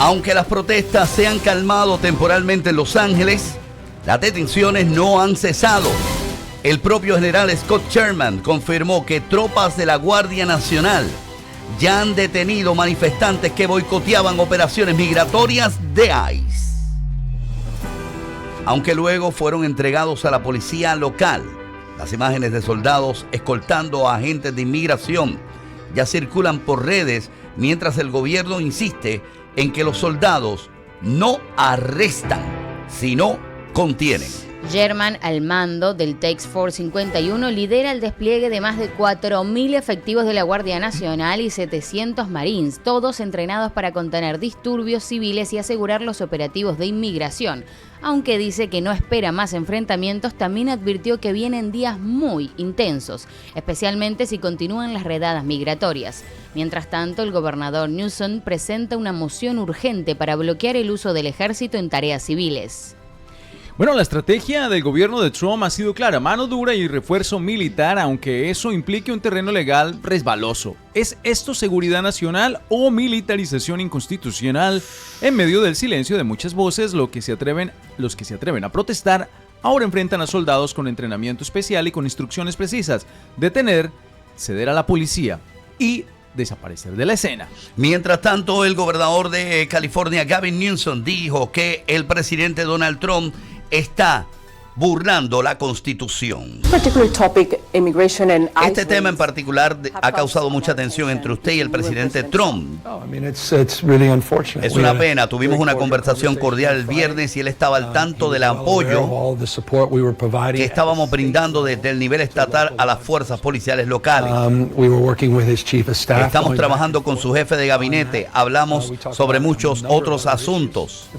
Aunque las protestas se han calmado temporalmente en Los Ángeles, las detenciones no han cesado. El propio general Scott Sherman confirmó que tropas de la Guardia Nacional ya han detenido manifestantes que boicoteaban operaciones migratorias de ICE. Aunque luego fueron entregados a la policía local, las imágenes de soldados escoltando a agentes de inmigración ya circulan por redes mientras el gobierno insiste en que los soldados no arrestan, sino contienen. Sherman, al mando del Task Force 51, lidera el despliegue de más de 4.000 efectivos de la Guardia Nacional y 700 Marines, todos entrenados para contener disturbios civiles y asegurar los operativos de inmigración. Aunque dice que no espera más enfrentamientos, también advirtió que vienen días muy intensos, especialmente si continúan las redadas migratorias. Mientras tanto, el gobernador Newsom presenta una moción urgente para bloquear el uso del ejército en tareas civiles. Bueno, la estrategia del gobierno de Trump ha sido clara: mano dura y refuerzo militar, aunque eso implique un terreno legal resbaloso. ¿Es esto seguridad nacional o militarización inconstitucional? En medio del silencio de muchas voces, los que se atreven a protestar ahora enfrentan a soldados con entrenamiento especial y con instrucciones precisas: detener, ceder a la policía y desaparecer de la escena. Mientras tanto, el gobernador de California, Gavin Newsom, dijo que el presidente Donald Trump está burlando la Constitución. Este tema en particular ha causado mucha tensión entre usted y el presidente Trump. Es una pena. Tuvimos una conversación cordial el viernes y él estaba al tanto del apoyo que estábamos brindando desde el nivel estatal a las fuerzas policiales locales. Estamos trabajando con su jefe de gabinete. Hablamos sobre muchos otros asuntos.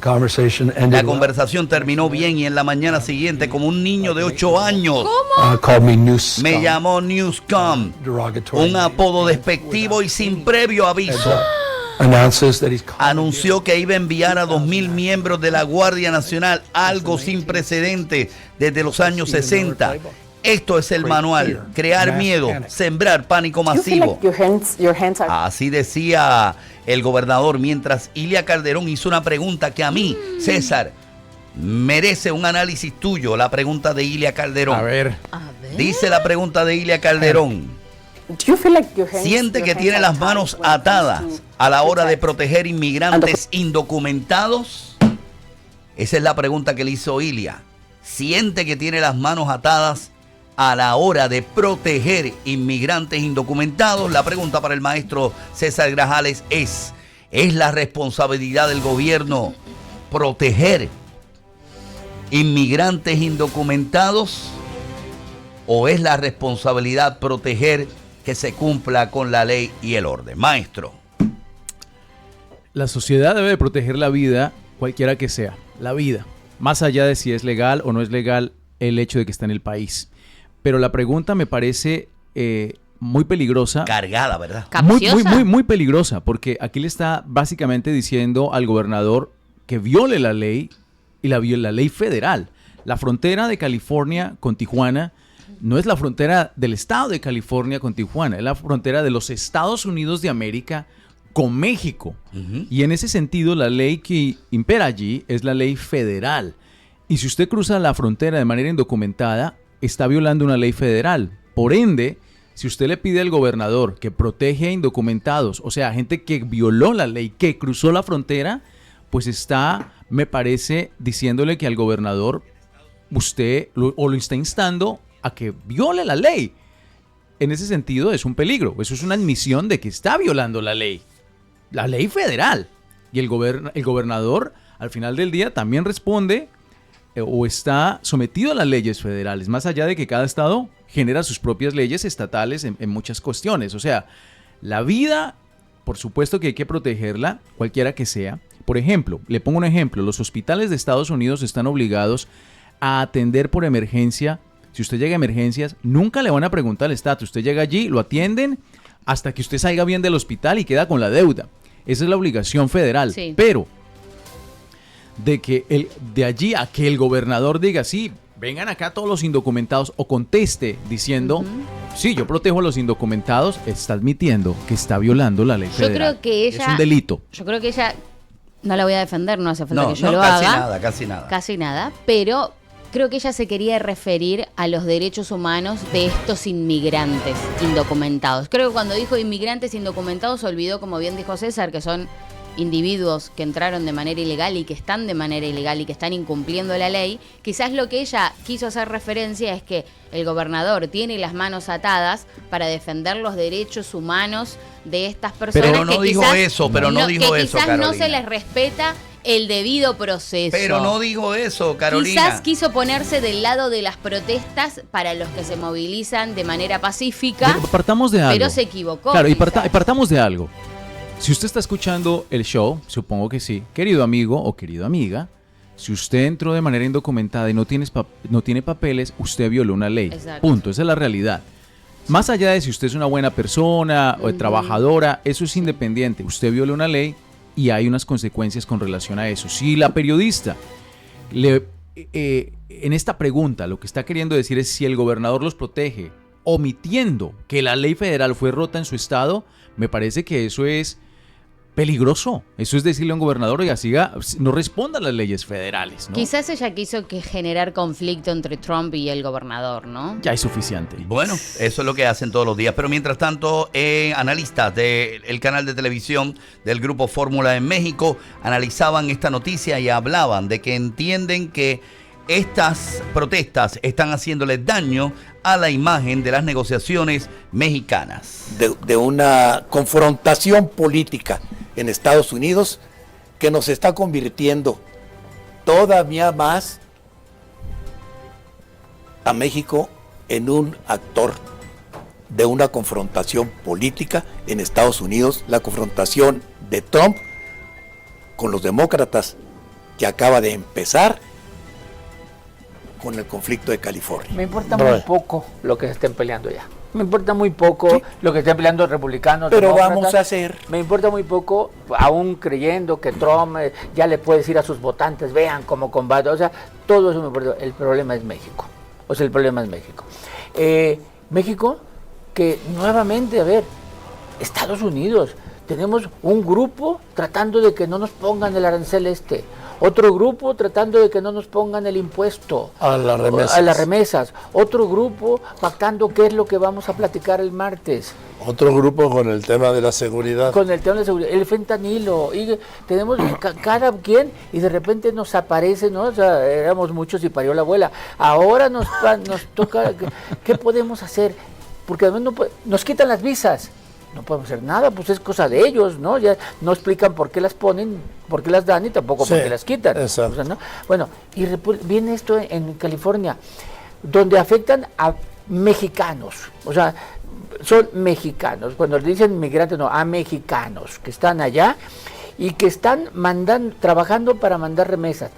La conversación terminó bien y en la mañana siguiente, como un niño de 8 años, me llamó Newscom, un apodo despectivo y sin previo aviso. Anunció que iba a enviar a 2,000 miembros de la Guardia Nacional, algo sin precedente desde los años 60. Esto es el manual: crear miedo, sembrar pánico masivo. Así decía el gobernador, mientras Ilia Calderón hizo una pregunta que a mí, César, merece un análisis tuyo. La pregunta de Ilia Calderón. A ver. Dice la pregunta de Ilia Calderón: ¿siente que tiene las manos atadas a la hora de proteger inmigrantes indocumentados? Esa es la pregunta que le hizo Ilia. ¿Siente que tiene las manos atadas a la hora de proteger inmigrantes indocumentados? La pregunta para el maestro César Grajales ¿es la responsabilidad del gobierno proteger inmigrantes indocumentados o es la responsabilidad proteger que se cumpla con la ley y el orden? Maestro. La sociedad debe proteger la vida, cualquiera que sea, la vida, más allá de si es legal o no es legal el hecho de que está en el país. Pero la pregunta me parece muy peligrosa. Cargada, ¿verdad? Muy peligrosa, porque aquí le está básicamente diciendo al gobernador que viole la ley y la ley federal. La frontera de California con Tijuana no es la frontera del estado de California con Tijuana, es la frontera de los Estados Unidos de América con México. Y en ese sentido, la ley que impera allí es la ley federal. Y si usted cruza la frontera de manera indocumentada, está violando una ley federal. Por ende, si usted le pide al gobernador que protege a indocumentados, o sea, gente que violó la ley, que cruzó la frontera, pues está, me parece, diciéndole que al gobernador usted lo está instando a que viole la ley. En ese sentido es un peligro. Eso es una admisión de que está violando la ley federal. Y el gobernador, al final del día, también responde o está sometido a las leyes federales, más allá de que cada estado genera sus propias leyes estatales en muchas cuestiones. O sea, la vida, por supuesto que hay que protegerla, cualquiera que sea. Por ejemplo, le pongo un ejemplo: los hospitales de Estados Unidos están obligados a atender por emergencia. Si usted llega a emergencias, nunca le van a preguntar el estatus. Usted llega allí, lo atienden hasta que usted salga bien del hospital y queda con la deuda. Esa es la obligación federal. Sí. Pero de allí a que el gobernador diga, sí, vengan acá todos los indocumentados, o conteste diciendo, sí, yo protejo a los indocumentados, está admitiendo que está violando la ley federal. Yo creo que ella, es un delito. Yo creo que ella No la voy a defender, no hace falta que yo lo casi haga. Casi nada. Casi nada, pero creo que ella se quería referir a los derechos humanos de estos inmigrantes indocumentados. Creo que cuando dijo inmigrantes indocumentados olvidó, como bien dijo César, que son individuos que entraron de manera ilegal y que están de manera ilegal y que están incumpliendo la ley. Quizás lo que ella quiso hacer referencia es que el gobernador tiene las manos atadas para defender los derechos humanos de estas personas. Pero no dijo eso, que quizás no se les respeta el debido proceso. Pero no dijo eso, Carolina. Quizás quiso ponerse del lado de las protestas para los que se movilizan de manera pacífica. Pero partamos de algo. Pero se equivocó. Claro, y partamos de algo. Si usted está escuchando el show, supongo que sí, querido amigo o querida amiga, si usted entró de manera indocumentada y no tiene papeles, usted violó una ley. Exacto. Punto, esa es la realidad. Más allá de si usted es una buena persona o trabajadora, eso es independiente. Usted violó una ley y hay unas consecuencias con relación a eso. Si la periodista en esta pregunta lo que está queriendo decir es si el gobernador los protege omitiendo que la ley federal fue rota en su estado, me parece que eso es peligroso. Eso es decirle a un gobernador, oiga, no responda a las leyes federales, ¿no? Quizás ella quiso generar conflicto entre Trump y el gobernador, ¿no? Ya es suficiente. Bueno, eso es lo que hacen todos los días. Pero mientras tanto, analistas del canal de televisión del Grupo Fórmula en México analizaban esta noticia y hablaban de que entienden que estas protestas están haciéndole daño a la imagen de las negociaciones mexicanas. De una confrontación política en Estados Unidos que nos está convirtiendo todavía más a México en un actor de una confrontación política en Estados Unidos, la confrontación de Trump con los demócratas que acaba de empezar con el conflicto de California. Me importa muy poco lo que se estén peleando allá. Me importa muy poco lo que estén peleando republicanos. Pero demócratas. vamos a hacer. Me importa muy poco, aún creyendo que Trump ya le puede decir a sus votantes, vean cómo combate. O sea, todo eso me importa. El problema es México. México, que nuevamente, a ver, Estados Unidos, tenemos un grupo tratando de que no nos pongan el arancel otro grupo tratando de que no nos pongan el impuesto a las remesas, otro grupo pactando qué es lo que vamos a platicar el martes. Otro grupo con el tema de la seguridad. El fentanilo, y tenemos cada quien, y de repente nos aparece, ¿no? O sea, éramos muchos y parió la abuela. Ahora nos toca, ¿qué podemos hacer? Porque además nos quitan las visas. No podemos hacer nada, pues es cosa de ellos, ¿no? Ya no explican por qué las ponen, por qué las dan y tampoco por qué las quitan. Exacto. O sea, ¿no? Bueno, y viene esto en California, donde afectan a mexicanos, o sea, son mexicanos, cuando le dicen migrantes, no, a mexicanos que están allá y que están trabajando para mandar remesas.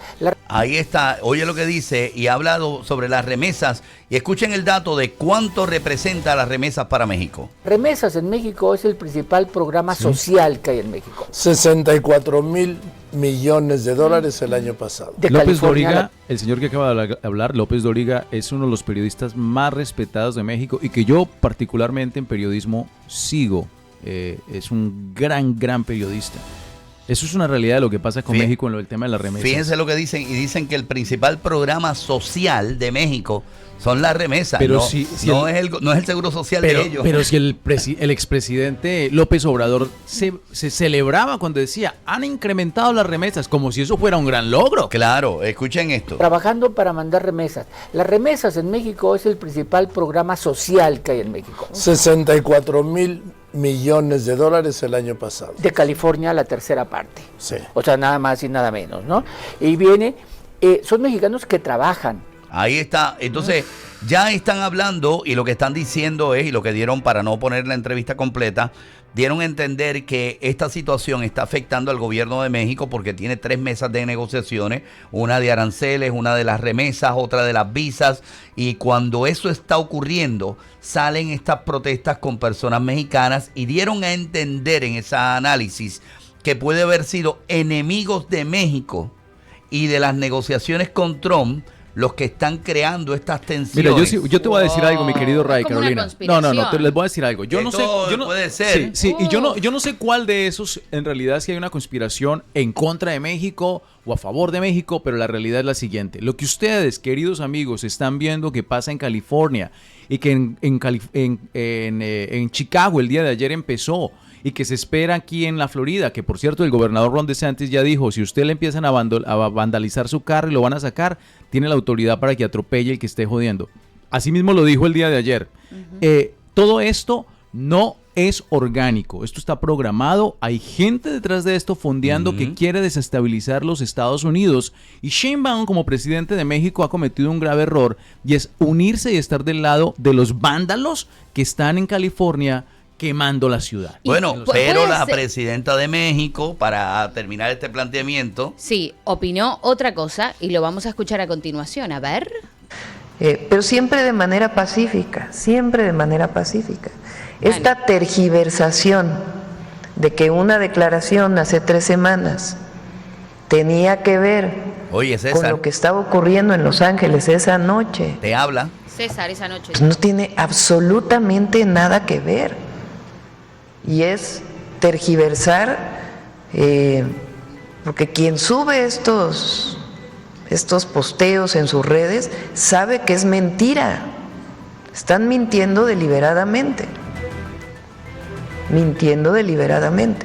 Ahí está, oye lo que dice y ha hablado sobre las remesas y escuchen el dato de cuánto representa las remesas para México. Remesas en México es el principal programa social que hay en México. 64,000 millones de dólares el año pasado. López Dóriga, el señor que acaba de hablar, López Dóriga, es uno de los periodistas más respetados de México y que yo particularmente en periodismo sigo. Es un gran periodista. Eso es una realidad de lo que pasa con México en el tema de las remesas. Fíjense lo que dicen, y dicen que el principal programa social de México son las remesas. Pero no es el seguro social de ellos. Pero si el expresidente López Obrador se celebraba cuando decía, han incrementado las remesas, como si eso fuera un gran logro. Claro, escuchen esto. Trabajando para mandar remesas. Las remesas en México es el principal programa social que hay en México. 64,000 millones de dólares el año pasado. De California la tercera parte. Sí. O sea, nada más y nada menos, ¿no? Y son mexicanos que trabajan. Ahí está. Entonces, ya están hablando y lo que están diciendo es, y lo que dieron para no poner la entrevista completa, dieron a entender que esta situación está afectando al gobierno de México porque tiene 3 mesas de negociaciones, una de aranceles, una de las remesas, otra de las visas, y cuando eso está ocurriendo, salen estas protestas con personas mexicanas y dieron a entender en ese análisis que puede haber sido enemigos de México y de las negociaciones con Trump los que están creando estas tensiones. Mira, yo te voy a decir algo, mi querido Ray, como una Carolina. conspiración. No, les voy a decir algo. Yo no sé, puede ser. Sí, y yo no sé cuál de esos en realidad si hay una conspiración en contra de México o a favor de México, pero la realidad es la siguiente. Lo que ustedes, queridos amigos, están viendo que pasa en California y que en Chicago el día de ayer empezó, y que se espera aquí en la Florida, que por cierto el gobernador Ron DeSantis ya dijo, si usted le empiezan a vandalizar su carro y lo van a sacar, tiene la autoridad para que atropelle el que esté jodiendo. Así mismo lo dijo el día de ayer. Todo esto no es orgánico, esto está programado, hay gente detrás de esto fondeando que quiere desestabilizar los Estados Unidos, y Sheinbaum como presidente de México ha cometido un grave error, y es unirse y estar del lado de los vándalos que están en California quemando la ciudad. Bueno, pero la presidenta de México, para terminar este planteamiento... Sí, opinó otra cosa y lo vamos a escuchar a continuación. A ver. Pero siempre de manera pacífica, siempre de manera pacífica. Esta tergiversación de que una declaración hace 3 semanas tenía que ver con lo que estaba ocurriendo en Los Ángeles esa noche. Te habla. César, esa noche. Pues no tiene absolutamente nada que ver. Y es tergiversar, porque quien sube estos posteos en sus redes sabe que es mentira. Están mintiendo deliberadamente.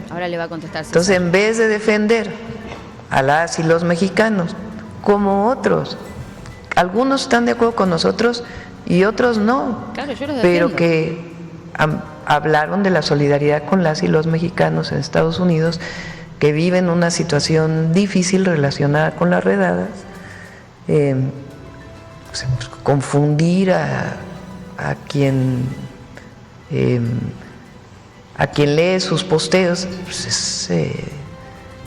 Ahora le va a contestar César. Entonces, en vez de defender a las y los mexicanos, como otros, algunos están de acuerdo con nosotros y otros no, claro, yo los defiendo. Pero que hablaron de la solidaridad con las y los mexicanos en Estados Unidos que viven una situación difícil relacionada con las redadas. Confundir a quien lee sus posteos pues es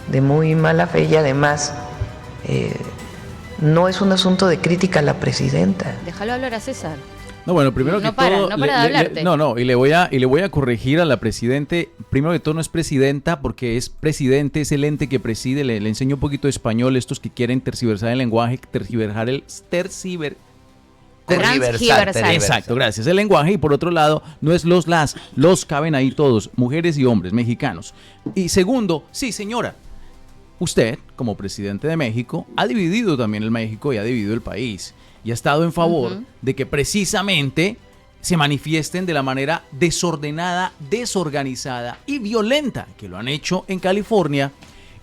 de muy mala fe, y además no es un asunto de crítica a la presidenta. Déjalo hablar a César. No, bueno, primero que todo, no para de hablarte. Y le voy a corregir a la presidente. Primero que todo, no es presidenta, porque es presidente, es el ente que preside. Le enseño un poquito de español, estos que quieren tergiversar el lenguaje, tergiversar. Exacto, gracias. El lenguaje. Y por otro lado, no es los caben ahí todos, mujeres y hombres mexicanos. Y segundo, sí, señora, usted, como presidente de México, ha dividido también el México y ha dividido el país. Y ha estado en favor de que precisamente se manifiesten de la manera desordenada, desorganizada y violenta que lo han hecho en California.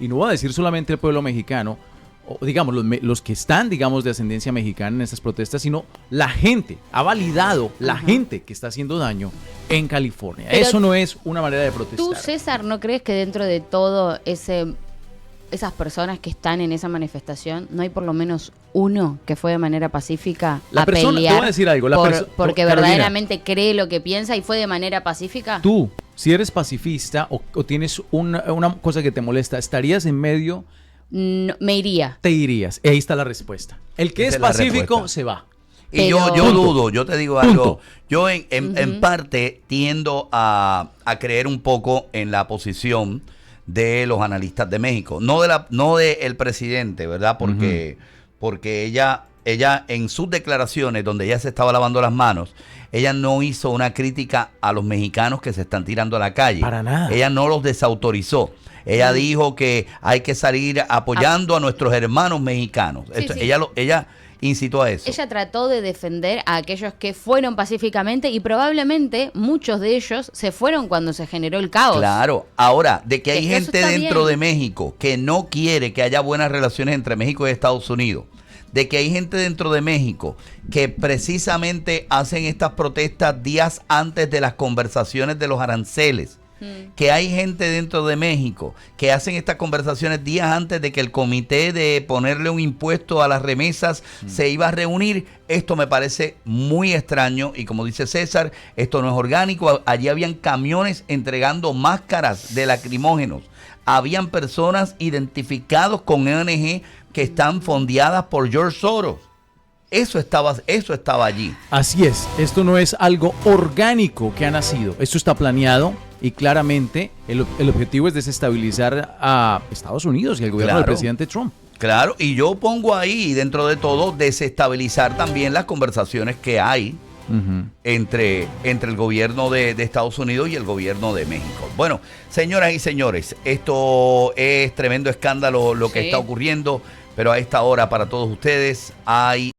Y no voy a decir solamente el pueblo mexicano, o digamos los que están, digamos, de ascendencia mexicana en estas protestas, sino la gente, ha validado la gente que está haciendo daño en California. Pero eso no es una manera de protestar. ¿Tú, César, no crees que dentro de todo esas personas que están en esa manifestación, no hay por lo menos uno que fue de manera pacífica a pelear? Te voy a decir algo, porque Carolina, verdaderamente cree lo que piensa y fue de manera pacífica. Tú, si eres pacifista o tienes una cosa que te molesta, ¿estarías en medio? No, me iría. Te irías. Ahí está la respuesta. El que es pacífico se va. Y yo dudo, yo te digo algo. Yo en parte tiendo a creer un poco en la posición de los analistas de México, no de el presidente, ¿verdad? Porque ella en sus declaraciones, donde ella se estaba lavando las manos, ella no hizo una crítica a los mexicanos que se están tirando a la calle. Para nada. Ella no los desautorizó. Ella dijo que hay que salir apoyando a nuestros hermanos mexicanos. Sí. Ella incitó a eso. Ella trató de defender a aquellos que fueron pacíficamente y probablemente muchos de ellos se fueron cuando se generó el caos. Claro, ahora, de que hay gente dentro de México que no quiere que haya buenas relaciones entre México y Estados Unidos, de que hay gente dentro de México que precisamente hacen estas protestas días antes de las conversaciones de los aranceles, que hay gente dentro de México que hacen estas conversaciones días antes de que el comité de ponerle un impuesto a las remesas se iba a reunir. Esto me parece muy extraño y, como dice César, esto no es orgánico. Allí habían camiones entregando máscaras de lacrimógenos. Habían personas identificados con ONG que están fondeadas por George Soros. Eso estaba allí. Así es, esto no es algo orgánico que ha nacido, esto está planeado y claramente el objetivo es desestabilizar a Estados Unidos y al gobierno del presidente Trump. Claro, y yo pongo ahí, dentro de todo, desestabilizar también las conversaciones que hay entre el gobierno de Estados Unidos y el gobierno de México. Bueno, señoras y señores, esto es tremendo escándalo lo que está ocurriendo, pero a esta hora para todos ustedes hay